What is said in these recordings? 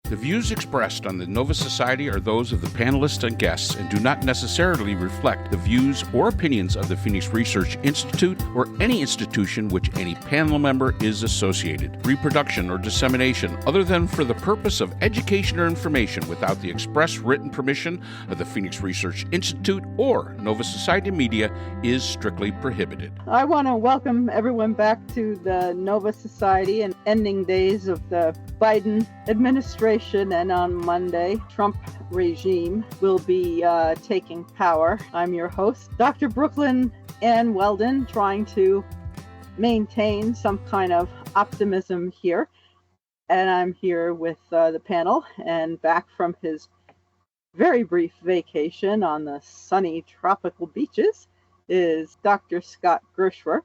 The views expressed on the Nova Society are those of the panelists and guests and do not necessarily reflect the views or opinions of the Phoenix Research Institute or any institution which any panel member is associated. Reproduction or dissemination, other than for the purpose of education or information without the express written permission of the Phoenix Research Institute or Nova Society Media, is strictly prohibited. I want to welcome everyone back to the Nova Society and ending days of the Biden administration, and on Monday, Trump regime will be taking power. I'm your host, Dr. Brooklyn Ann Weldon, trying to maintain some kind of optimism here. And I'm here with the panel, and back from his very brief vacation on the sunny tropical beaches is Dr. Scott Gershwer.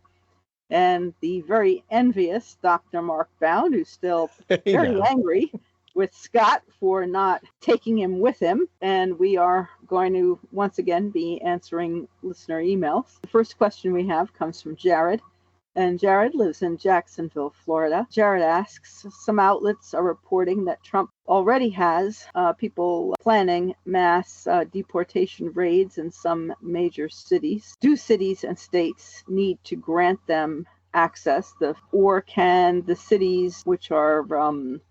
And the very envious Dr. Mark Bound, who's still very angry with Scott for not taking him with him. And we are going to once again be answering listener emails. The first question we have comes from Jared. And Jared lives in Jacksonville, Florida. Jared asks, some outlets are reporting that Trump already has people planning mass deportation raids in some major cities. Do cities and states need to grant them access, or can the cities, which are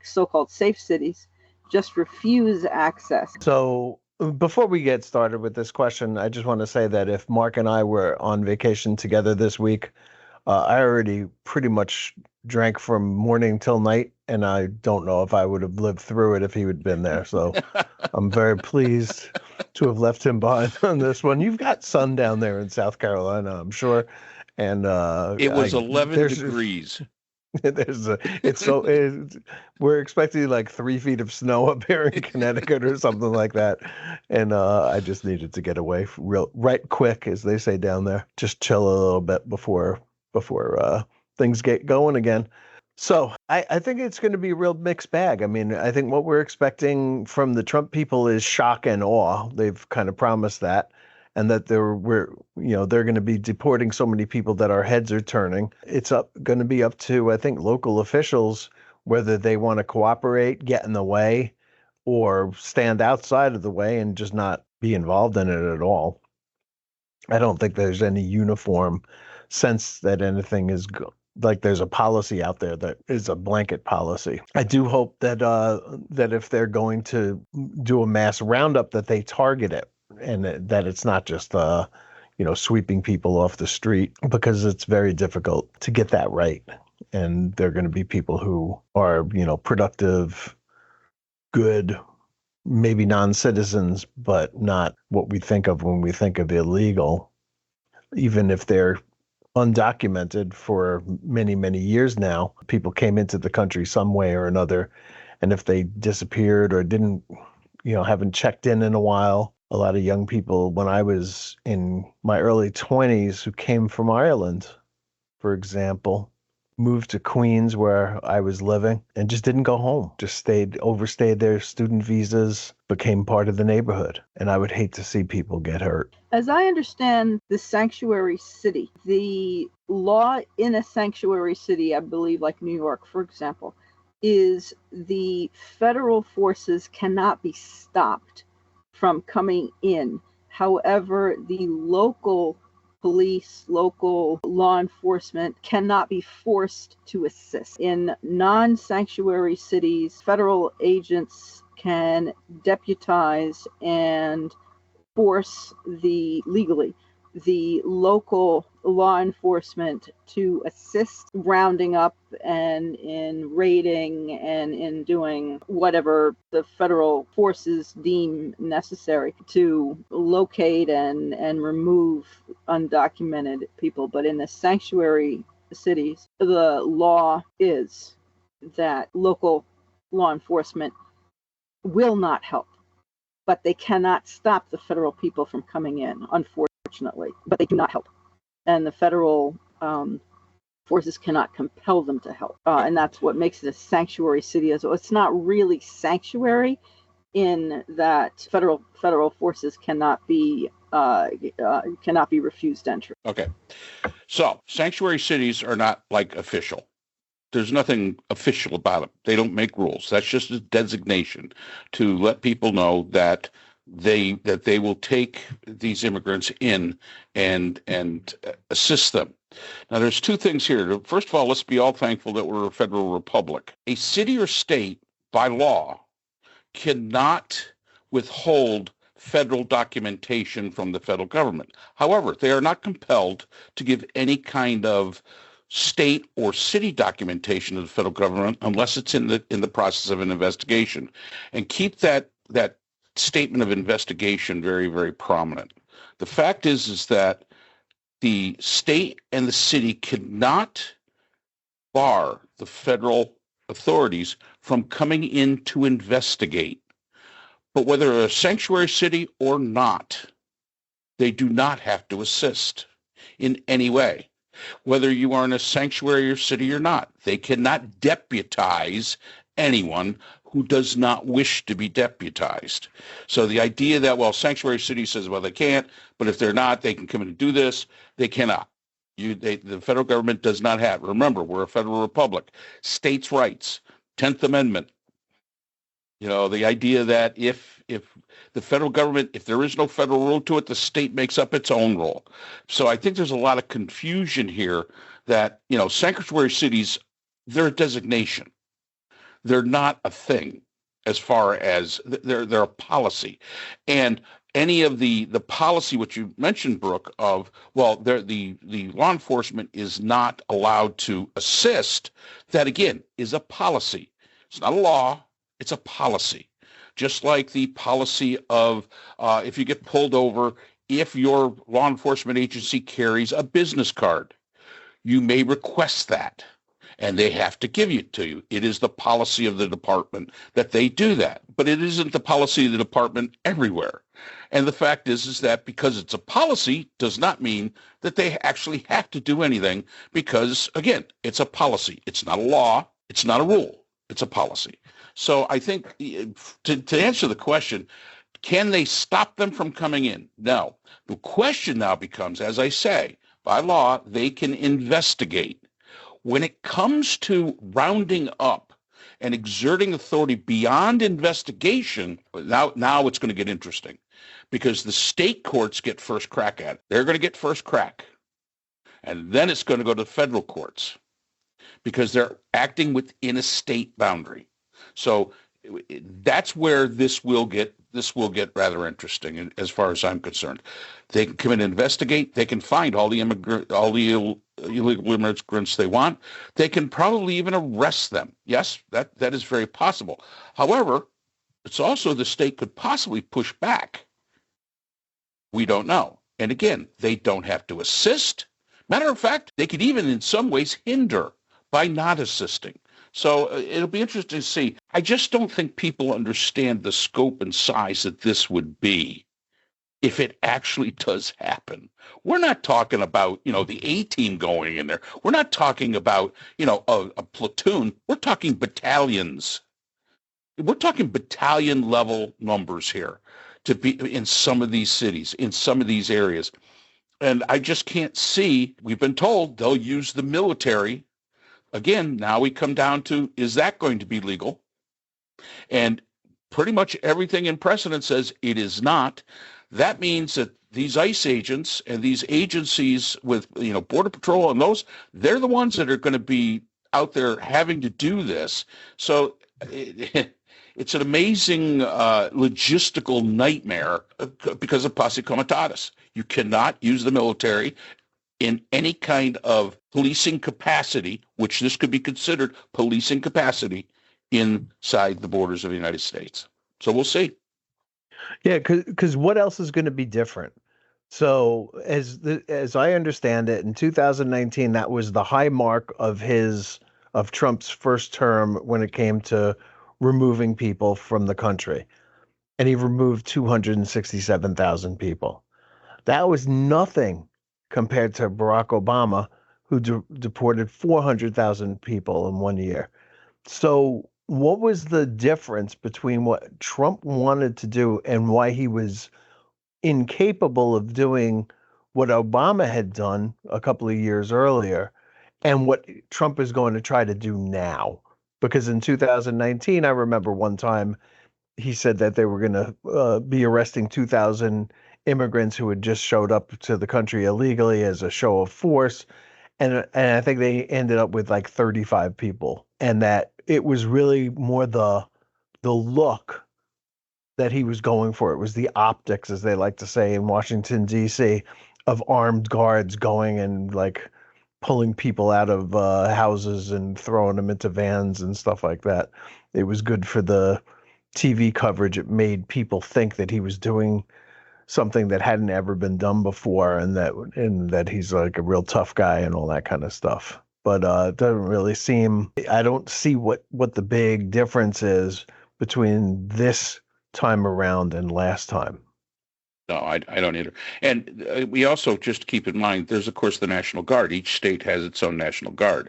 so-called safe cities, just refuse access? So before we get started with this question, I just want to say that if Mark and I were on vacation together this week, I already pretty much drank from morning till night, and I don't know if I would have lived through it if he had been there. So I'm very pleased to have left him behind on this one. You've got sun down there in South Carolina, I'm sure. And it was 11 degrees. We're expecting like 3 feet of snow up here in Connecticut or something like that. And I just needed to get away right quick, as they say down there. Just chill a little bit before things get going again. So I think it's going to be a real mixed bag. I mean, I think what we're expecting from the Trump people is shock and awe. They've kind of promised that, and that they're going to be deporting so many people that our heads are turning. It's going to be up to, I think, local officials whether they want to cooperate, get in the way, or stand outside of the way and just not be involved in it at all. I don't think there's any uniform sense that anything is like there's a policy out there that is a blanket policy. I do hope that that if they're going to do a mass roundup, that they target it, and that it's not just sweeping people off the street, because it's very difficult to get that right. And they're going to be people who are productive, good, maybe non-citizens, but not what we think of when we think of illegal, even if they're undocumented for many, many years now. People came into the country some way or another, and if they disappeared or didn't, haven't checked in a while. A lot of young people, when I was in my early 20s, who came from Ireland, for example, moved to Queens where I was living and just didn't go home, just overstayed their student visas, became part of the neighborhood. And I would hate to see people get hurt. As I understand the sanctuary city, the law in a sanctuary city, I believe like New York, for example, is the federal forces cannot be stopped from coming in. However, the local police, local law enforcement cannot be forced to assist. In non-sanctuary cities, federal agents can deputize and force legally the local law enforcement to assist rounding up and in raiding and in doing whatever the federal forces deem necessary to locate and remove undocumented people. But in the sanctuary cities, the law is that local law enforcement will not help, but they cannot stop the federal people from coming in, unfortunately, but they do not help. And the federal forces cannot compel them to help. And that's what makes it a sanctuary city as well. It's not really sanctuary in that federal forces cannot be refused entry. Okay. So sanctuary cities are not like official. There's nothing official about it. They don't make rules. That's just a designation to let people know that they will take these immigrants in and assist them. Now, there's two things here. First of all, let's be all thankful that we're a federal republic. A city or state, by law, cannot withhold federal documentation from the federal government. However, they are not compelled to give any kind of state or city documentation to the federal government unless it's in the process of an investigation. And keep that statement of investigation very, very prominent. The fact is that the state and the city cannot bar the federal authorities from coming in to investigate. But whether a sanctuary city or not, they do not have to assist in any way. Whether you are in a sanctuary or city or not, they cannot deputize anyone who does not wish to be deputized. So the idea that, well, sanctuary city says, well, they can't, but if they're not, they can come in and do this, they cannot. The federal government does not have. Remember, we're a federal republic. States' rights, 10th Amendment. The idea that if the federal government, if there is no federal rule to it, the state makes up its own rule. So I think there's a lot of confusion here that, sanctuary cities, they're a designation. They're not a thing as far as they're a policy. And any of the policy, which you mentioned, Brooke, of, well, the law enforcement is not allowed to assist, that again is a policy. It's not a law, it's a policy. Just like the policy of if you get pulled over, if your law enforcement agency carries a business card, you may request that, and they have to give it to you. It is the policy of the department that they do that, but it isn't the policy of the department everywhere. And the fact is that because it's a policy does not mean that they actually have to do anything because, again, it's a policy. It's not a law. It's not a rule. It's a policy. So I think to answer the question, can they stop them from coming in? No. The question now becomes, as I say, by law, they can investigate. When it comes to rounding up and exerting authority beyond investigation, now it's going to get interesting because the state courts get first crack at it. They're going to get first crack. And then it's going to go to federal courts because they're acting within a state boundary. So that's where this will get rather interesting as far as I'm concerned. They can come in and investigate. They can find all the illegal immigrants they want. They can probably even arrest them. Yes, that is very possible. However, it's also the state could possibly push back. We don't know. And again, they don't have to assist. Matter of fact, they could even in some ways hinder by not assisting. So it'll be interesting to see. I just don't think people understand the scope and size that this would be if it actually does happen. We're not talking about, the A-team going in there. We're not talking about, a platoon. We're talking battalions. We're talking battalion level numbers here to be in some of these cities, in some of these areas. And I just can't see, we've been told they'll use the military. Again, now we come down to, is that going to be legal? And pretty much everything in precedent says it is not. That means that these ICE agents and these agencies with, Border Patrol and those, they're the ones that are going to be out there having to do this. So it's an amazing logistical nightmare because of posse comitatus. You cannot use the military in any kind of policing capacity, which this could be considered policing capacity inside the borders of the United States. So we'll see. Yeah, because what else is going to be different? So as I understand it, in 2019, that was the high mark of Trump's first term when it came to removing people from the country. And he removed 267,000 people. That was nothing compared to Barack Obama, who deported 400,000 people in 1 year. So what was the difference between what Trump wanted to do and why he was incapable of doing what Obama had done a couple of years earlier and what Trump is going to try to do now. Because in 2019, I remember one time he said that they were going to be arresting 2,000 immigrants who had just showed up to the country illegally as a show of force. And I think they ended up with like 35 people. And that it was really more the look that he was going for. It was the optics, as they like to say in Washington, D.C., of armed guards going and like pulling people out of houses and throwing them into vans and stuff like that. It was good for the TV coverage. It made people think that he was doing something that hadn't ever been done before, and that he's like a real tough guy and all that kind of stuff. But it doesn't really seem. I don't see what the big difference is between this time around and last time. No, I don't either. And we also just keep in mind, there's, of course, the National Guard. Each state has its own National Guard.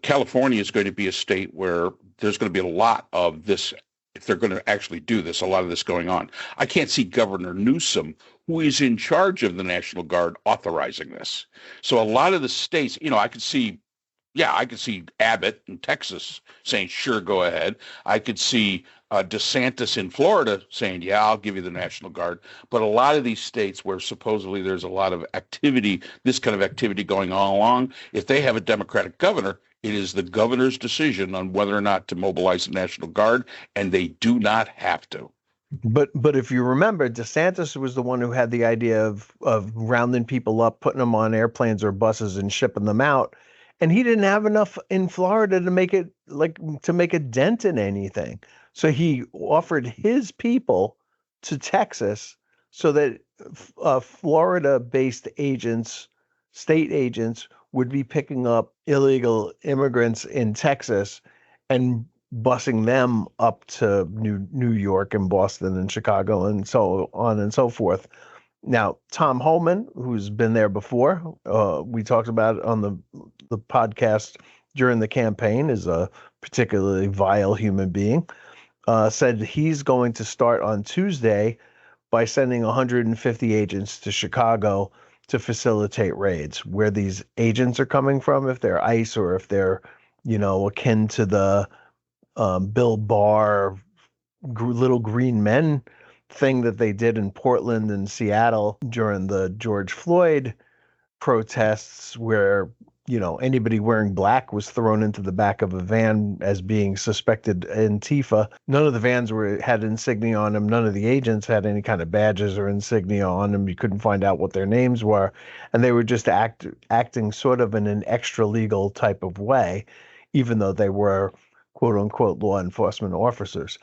California is going to be a state where there's going to be a lot of this, if they're going to actually do this, a lot of this going on. I can't see Governor Newsom, who is in charge of the National Guard, authorizing this. So a lot of the states, I could see Abbott in Texas saying, sure, go ahead. I could see DeSantis in Florida saying, yeah, I'll give you the National Guard. But a lot of these states where supposedly there's a lot of activity, this kind of activity going on along, if they have a Democratic governor, it is the governor's decision on whether or not to mobilize the National Guard, and they do not have to. But if you remember, DeSantis was the one who had the idea of rounding people up, putting them on airplanes or buses and shipping them out. And he didn't have enough in Florida to make a dent in anything. So he offered his people to Texas so that Florida-based agents, state agents, would be picking up illegal immigrants in Texas and busing them up to New York and Boston and Chicago and so on and so forth. Now, Tom Homan, who's been there before, we talked about it on the podcast during the campaign, is a particularly vile human being, said he's going to start on Tuesday by sending 150 agents to Chicago to facilitate raids. Where these agents are coming from, if they're ICE or if they're, akin to the Bill Barr little green men thing that they did in Portland and Seattle during the George Floyd protests, where anybody wearing black was thrown into the back of a van as being suspected Antifa. None of the vans had insignia on them. None of the agents had any kind of badges or insignia on them. You couldn't find out what their names were, and they were just acting sort of in an extra legal type of way, even though they were quote unquote law enforcement officers.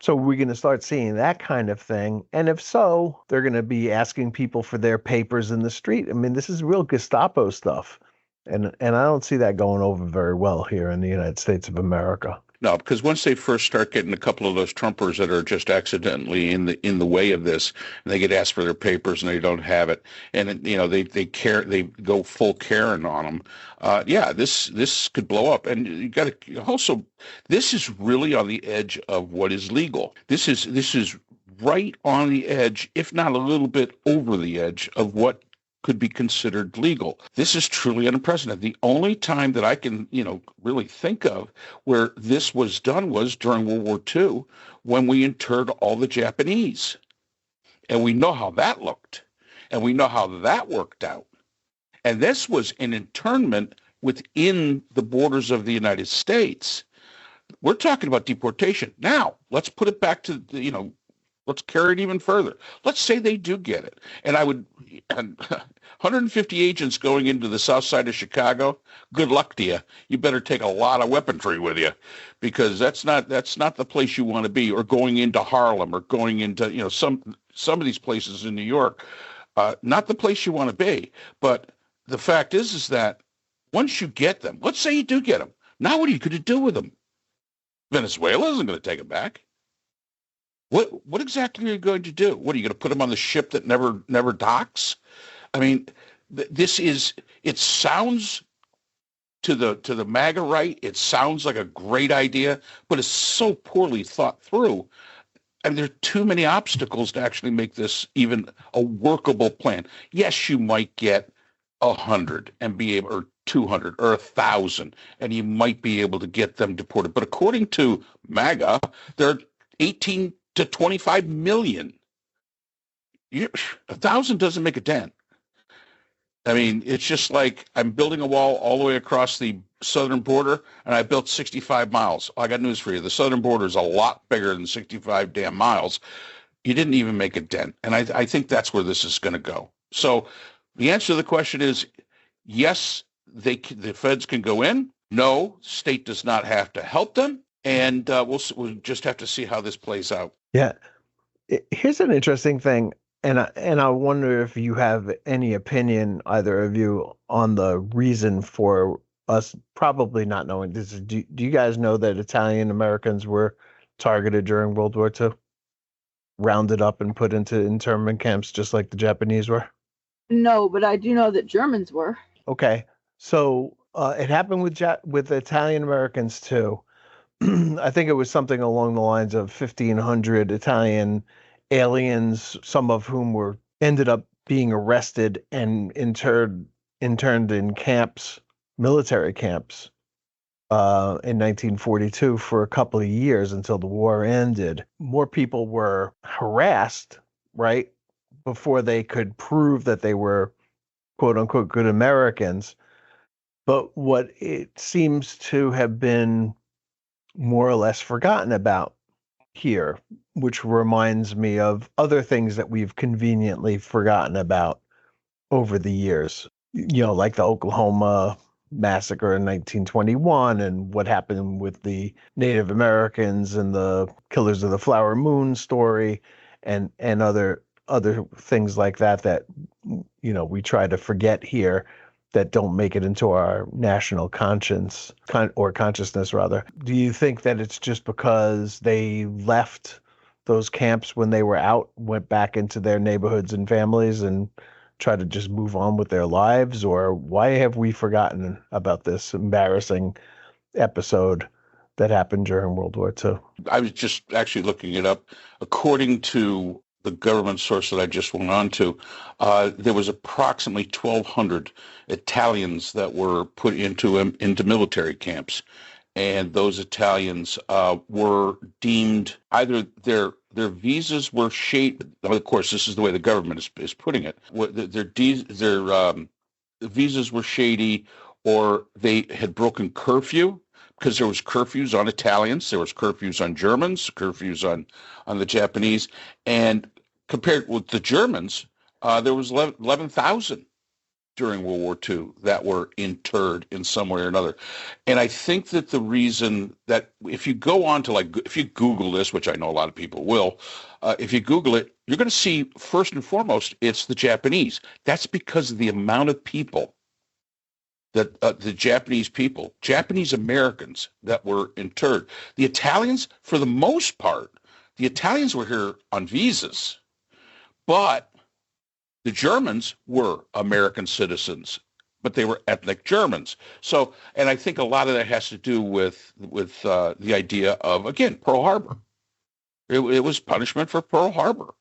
So we're going to start seeing that kind of thing. And if so, they're going to be asking people for their papers in the street. I mean, this is real Gestapo stuff. And I don't see that going over very well here in the United States of America. No, because once they first start getting a couple of those Trumpers that are just accidentally in the way of this, and they get asked for their papers and they don't have it, and they go full Karen on them. This could blow up, and you got to also, this is really on the edge of what is legal. This is right on the edge, if not a little bit over the edge of what could be considered legal. This is truly unprecedented. The only time that I can, really think of where this was done was during World War II, when we interred all the Japanese. And we know how that looked. And we know how that worked out. And this was an internment within the borders of the United States. We're talking about deportation. Now, let's put it back to, let's carry it even further. Let's say they do get it. And 150 agents going into the south side of Chicago, good luck to you. You better take a lot of weaponry with you, because that's not the place you want to be, or going into Harlem, or going into, some of these places in New York, not the place you want to be. But the fact is that once you get them, let's say you do get them, now what are you going to do with them? Venezuela isn't going to take them back. What exactly are you going to do? What, are you going to put them on the ship that never docks? I mean, it sounds to the MAGA right, it sounds like a great idea, but it's so poorly thought through. I mean, there are too many obstacles to actually make this even a workable plan. Yes, you might get 100 and be able, or 200 or 1,000, and you might be able to get them deported. But according to MAGA, there are 18 to 25 million. 1,000 doesn't make a dent. I mean, it's just like I'm building a wall all the way across the southern border, and I built 65 miles. I got news for you. The southern border is a lot bigger than 65 damn miles. You didn't even make a dent. And I think that's where this is going to go. So the answer to the question is yes, the feds can go in. No, state does not have to help them. And we'll just have to see how this plays out. Yeah. Here's an interesting thing. And I wonder if you have any opinion, either of you, on the reason for us probably not knowing this. Do you guys know that Italian Americans were targeted during World War II? Rounded up and put into internment camps just like the Japanese were? No, but I do know that Germans were. Okay. So it happened with Italian Americans too. I think it was something along the lines of 1,500 Italian aliens, some of whom ended up being arrested and interned in camps, military camps, in 1942 for a couple of years until the war ended. More people were harassed, right, before they could prove that they were, quote unquote, good Americans. But what it seems to have been more or less forgotten about here, which reminds me of other things that we've conveniently forgotten about over the years, like the Oklahoma massacre in 1921 and what happened with the Native Americans and the Killers of the Flower Moon story and other things like that we try to forget here, that don't make it into our national conscience or consciousness rather. Do you think that it's just because they left those camps when they were out, went back into their neighborhoods and families and try to just move on with their lives? Or why have we forgotten about this embarrassing episode that happened during World War II? I was just actually looking it up. According to the government source that I just went on to, there was approximately 1,200 Italians that were put into military camps. And those Italians were deemed either their visas were shaped. Of course, this is the way the government is putting it. Their visas were shady, or they had broken curfew, because there was curfews on Italians, there was curfews on Germans, curfews on the Japanese, and compared with the Germans, there was 11,000 during World War II that were interred in some way or another. And I think that the reason that if you go on to if you Google this, which I know a lot of people will, if you Google it, you're going to see first and foremost, it's the Japanese. That's because of the amount of people that the Japanese Americans that were interred. The Italians, for the most part, the Italians were here on visas, but the Germans were American citizens, but they were ethnic Germans. So, and I think a lot of that has to do with the idea of, again, Pearl Harbor. It was punishment for Pearl Harbor.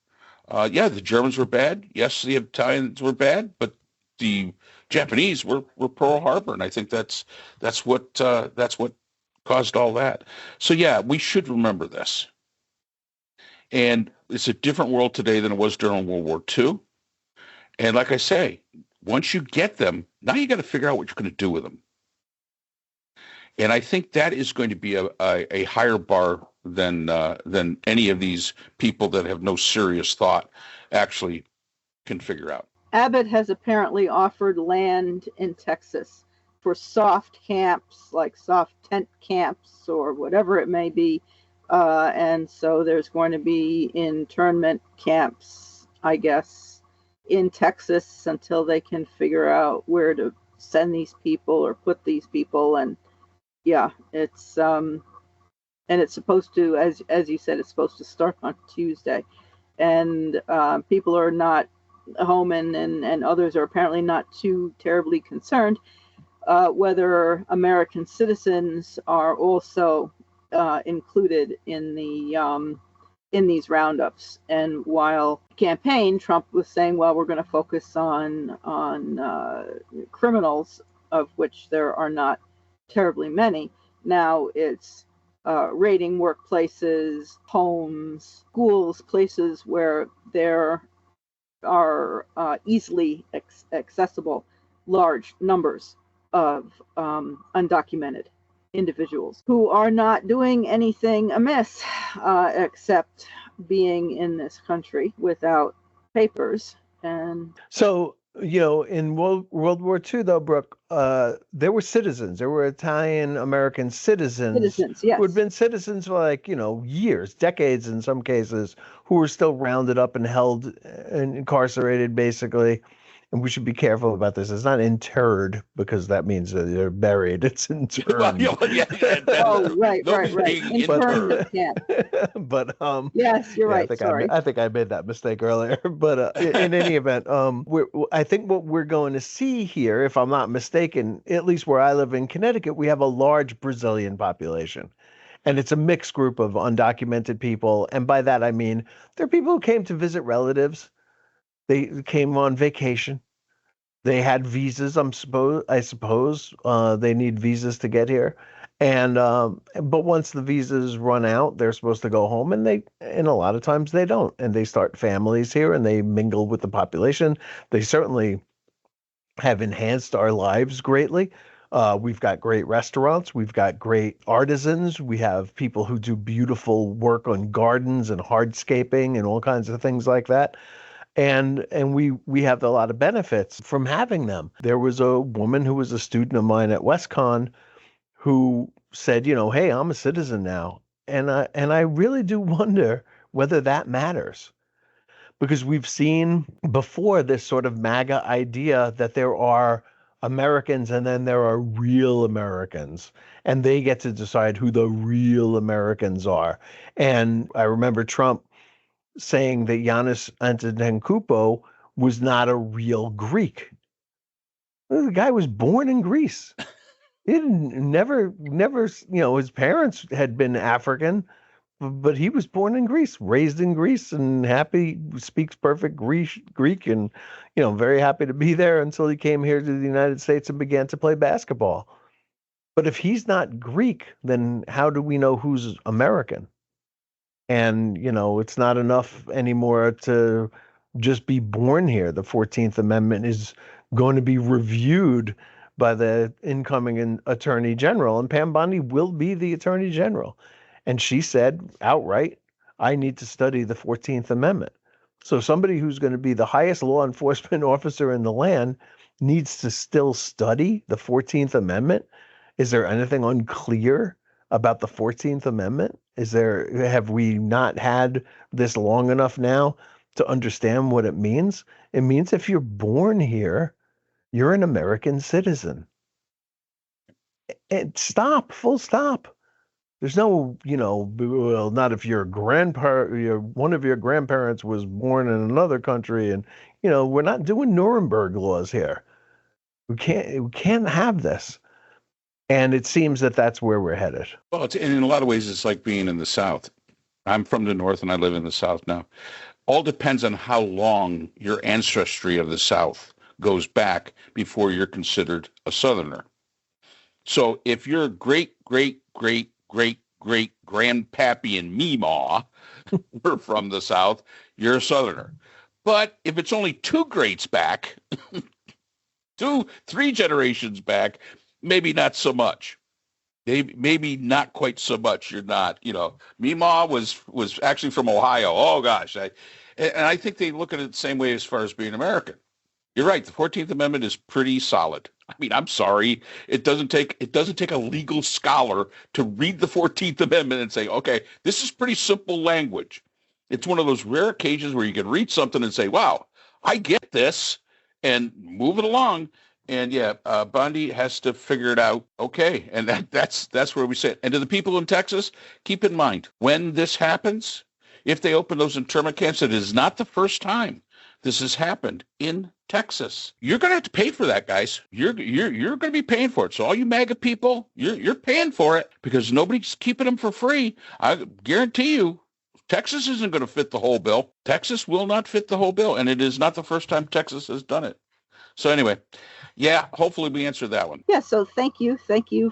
Yeah, the Germans were bad. Yes, the Italians were bad, but the Japanese were Pearl Harbor, and I think that's what caused all that. So yeah, we should remember this. And it's a different world today than it was during World War II. And like I say, once you get them, now you got to figure out what you're going to do with them. And I think that is going to be a higher bar than any of these people that have no serious thought actually can figure out. Abbott has apparently offered land in Texas for soft camps, like soft tent camps or whatever it may be. And so there's going to be internment camps, I guess, in Texas until they can figure out where to send these people or put these people. And yeah, it's and it's supposed to, as you said, it's supposed to start on Tuesday. And people are not home, and others are apparently not too terribly concerned whether American citizens are also included in these roundups. And while campaign, Trump was saying, well, we're going to focus on criminals. of which there are not terribly many. Now it's raiding workplaces, homes, schools, places where there are easily accessible large numbers of undocumented individuals who are not doing anything amiss except being in this country without papers. And So, in World War II, though, Brooke, there were citizens. There were Italian American citizens citizens, yes. who had been citizens for years, decades in some cases, who were still rounded up and held and incarcerated, basically. And we should be careful about this. It's not interred because that means that they're buried. It's interned. Oh, right. Interned, yeah. But yes, you're right. I think I made that mistake earlier. But in any event, I think what we're going to see here, if I'm not mistaken, at least where I live in Connecticut, we have a large Brazilian population. And it's a mixed group of undocumented people. And by that, I mean, they're people who came to visit relatives. They came on vacation. They had visas. I suppose they need visas to get here. And but once the visas run out, they're supposed to go home, and a lot of times they don't, and they start families here, and they mingle with the population. They certainly have enhanced our lives greatly. We've got great restaurants. We've got great artisans. We have people who do beautiful work on gardens and hardscaping and all kinds of things like that. And we have a lot of benefits from having them. There was a woman who was a student of mine at WestCon who said, hey, I'm a citizen now. And I really do wonder whether that matters. Because we've seen before this sort of MAGA idea that there are Americans and then there are real Americans, and they get to decide who the real Americans are. And I remember Trump saying that Giannis Antetokounmpo was not a real Greek. The guy was born in Greece. He never, his parents had been African, but he was born in Greece, raised in Greece, and speaks perfect Greek, and very happy to be there until he came here to the United States and began to play basketball. But if he's not Greek, then how do we know who's American? And, it's not enough anymore to just be born here. The 14th Amendment is going to be reviewed by the incoming Attorney General, and Pam Bondi will be the Attorney General. And she said outright, I need to study the 14th Amendment. So somebody who's going to be the highest law enforcement officer in the land needs to still study the 14th Amendment. Is there anything unclear about the 14th Amendment? Have we not had this long enough now to understand what it means? It means if you're born here, you're an American citizen. And full stop. There's no, well, not if your one of your grandparents was born in another country, and we're not doing Nuremberg laws here. We can't have this. And it seems that that's where we're headed. Well, in a lot of ways, it's like being in the South. I'm from the North and I live in the South now. All depends on how long your ancestry of the South goes back before you're considered a Southerner. So if you're great, great, great, great, great grandpappy and meemaw were from the South, you're a Southerner. But if it's only two greats back, 3 generations back, maybe not so much. Maybe not quite so much. You're not, Meemaw was actually from Ohio. Oh gosh. And I think they look at it the same way as far as being American. You're right. The 14th Amendment is pretty solid. I mean, I'm sorry. It doesn't take a legal scholar to read the 14th Amendment and say, okay, this is pretty simple language. It's one of those rare occasions where you can read something and say, wow, I get this, and move it along. And yeah, Bondi has to figure it out. Okay, and that's where we sit. And to the people in Texas, keep in mind, when this happens, if they open those internment camps, it is not the first time this has happened in Texas. You're going to have to pay for that, guys. You're going to be paying for it. So all you MAGA people, you're paying for it because nobody's keeping them for free. I guarantee you, Texas isn't going to fit the whole bill. Texas will not fit the whole bill, and it is not the first time Texas has done it. So anyway, yeah, hopefully we answered that one. Yeah, so thank you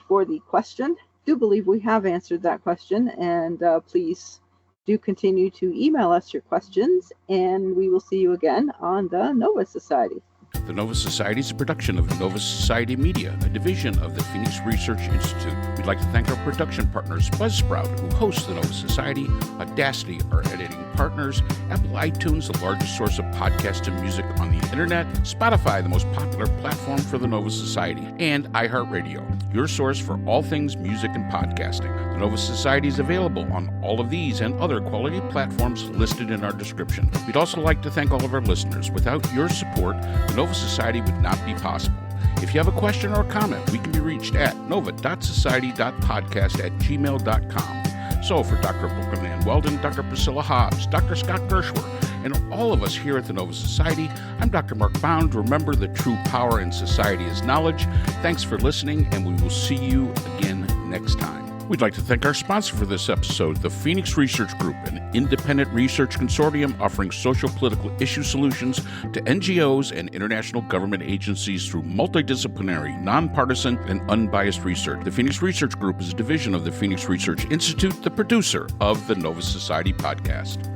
for the question. I do believe we have answered that question, and please do continue to email us your questions, and we will see you again on the Nova Society. The Nova Society is a production of Nova Society Media, a division of the Phoenix Research Institute. We'd like to thank our production partners, Buzzsprout, who hosts the Nova Society, Audacity, our editing partners, Apple iTunes, the largest source of podcasts and music on the internet, Spotify, the most popular platform for the Nova Society, and iHeartRadio, your source for all things music and podcasting. The Nova Society is available on all of these and other quality platforms listed in our description. We'd also like to thank all of our listeners. Without your support, the Nova Society would not be possible. If you have a question or a comment, we can be reached at nova.society.podcast@gmail.com. So for Dr. Brooklyn Ann Weldon, Dr. Priscilla Hobbs, Dr. Scott Gershwer, and all of us here at the Nova Society, I'm Dr. Mark Bound. Remember, the true power in society is knowledge. Thanks for listening, and we will see you again next time. We'd like to thank our sponsor for this episode, the Phoenix Research Group, an independent research consortium offering social political issue solutions to NGOs and international government agencies through multidisciplinary, nonpartisan, and unbiased research. The Phoenix Research Group is a division of the Phoenix Research Institute, the producer of the Nova Society podcast.